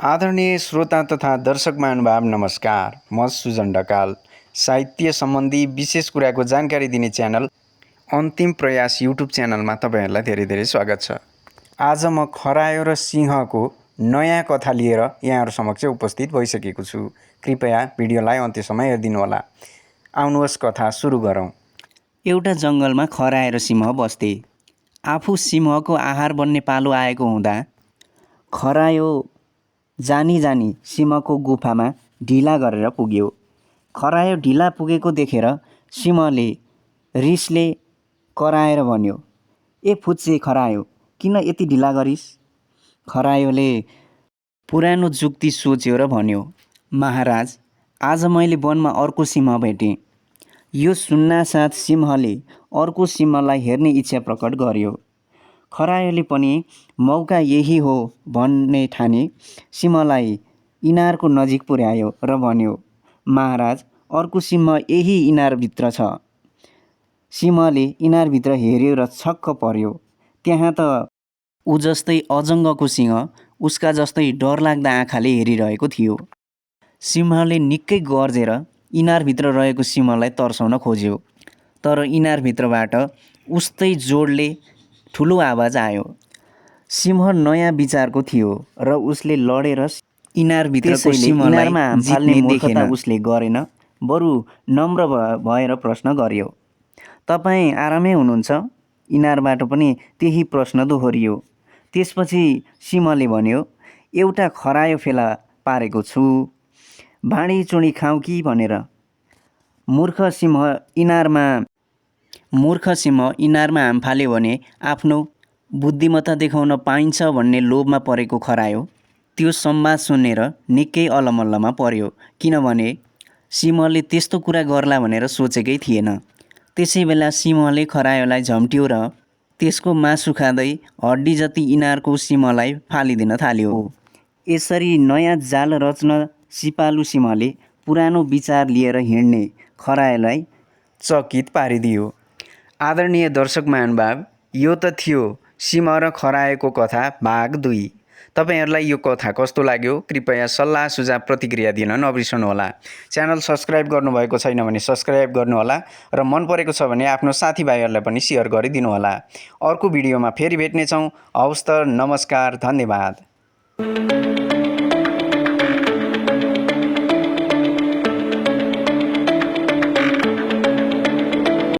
आदरणीय श्रोता तथा दर्शक महानुभाव नमस्कार। म सुजन ढकाल। साहित्य सम्बन्धी विशेष कुराको जानकारी दिने च्यानल अन्तिम प्रयास युट्युब च्यानलमा तपाईहरुलाई धेरै धेरै स्वागत छ। आज म खरायो र सिंहको नयाँ कथा लिएर यहाँहरु समक्ष उपस्थित भइसकेको छु। कृपया भिडियोलाई अन्त्यसम्म हेरिदिनु होला। आउनुहोस् कथा सुरु गरौँ। एउटा जङ्गलमा खरायो र सिंह बस्थे। आफू सिंहको आहार बन्ने पालो आएको हुँदा खरायो जानी सिंहको गुफामा ढिला गरेर पुग्यो। खरायो ढिला पुगेको देखेर सिंहले रिसले कराएर भन्यो, "ए फुच्चे खरायो, किन यति ढिला गरिस्?" खरायोले पुरानो जुक्ति सोच्यो र भन्यो, "महाराज, आज मैले वनमा अर्को सिंह भेटेँ।" यो सुन्नासाथ सिंहले अर्को सिंहलाई हेर्ने इच्छा प्रकट गर्यो। खरायोले पनि मौका यही हो भन्ने ठानी सिंहलाई इनारको नजिक पुर्यायो र भन्यो, "महाराज, अर्को सिंह यही इनारभित्र छ।" सिंहले इनारभित्र हेर्यो र छक्क पर्यो। त्यहाँ त ऊ जस्तै अजङ्गको सिंह उसका जस्तै डरलाग्दा आँखाले हेरिरहेको थियो। सिंहले निकै गर्जेर इनारभित्र रहेको सिंहलाई तर्साउन खोज्यो, तर इनारभित्रबाट उस्तै जोडले ठुलो आवाज आयो। सिंह नयाँ विचारको थियो र उसले लडेर इनारभित्रको सिंहलाई जित्ने मूर्खता उसले गरेन, बरु नम्र भएर प्रश्न गर्यो, "तपाईँ आरामै हुनुहुन्छ?" इनारबाट पनि त्यही प्रश्न दोहोरियो। त्यसपछि सिंहले भन्यो, "एउटा खरायो फेला पारेको छु, भाँडी-चुँडी खाऊ कि भनेर।" मूर्ख सिंह इनारमा हाम फाल्यो भने आफ्नो बुद्धिमत्ता देखाउन पाइन्छ भन्ने लोभमा परेको खरायो त्यो संवाद सुनेर निकै अलमल्लमा पर्यो, किनभने सिंहले त्यस्तो कुरा गर्ला भनेर सोचेकै थिएन। त्यसै बेला सिंहले खरायोलाई झम्ट्यो र त्यसको मासु खाँदै हड्डी जति इनारको सिंहलाई फालिदिन थाल्यो। यसरी नयाँ जाल रच्न सिपालु सिंहले पुरानो विचार लिएर हिँड्ने खरायोलाई चकित पारिदियो। आदरणीय दर्शक महानुभाव, यो त थियो सिंह र खरायोको कथा भाग 2। तपाईहरुलाई यो कथा कस्तो लाग्यो? कृपया सल्लाह सुझाव प्रतिक्रिया दिन नबिर्सनुहोला। च्यानल सब्स्क्राइब गर्नुभएको छैन भने सब्स्क्राइब गर्नुहोला र मन परेको छ भने आफ्नो साथीभाइहरुलाई पनि शेयर गरिदिनुहोला। अर्को भिडियोमा फेरि भेट्नेछौँ। हवस् त, नमस्कार, धन्यवाद।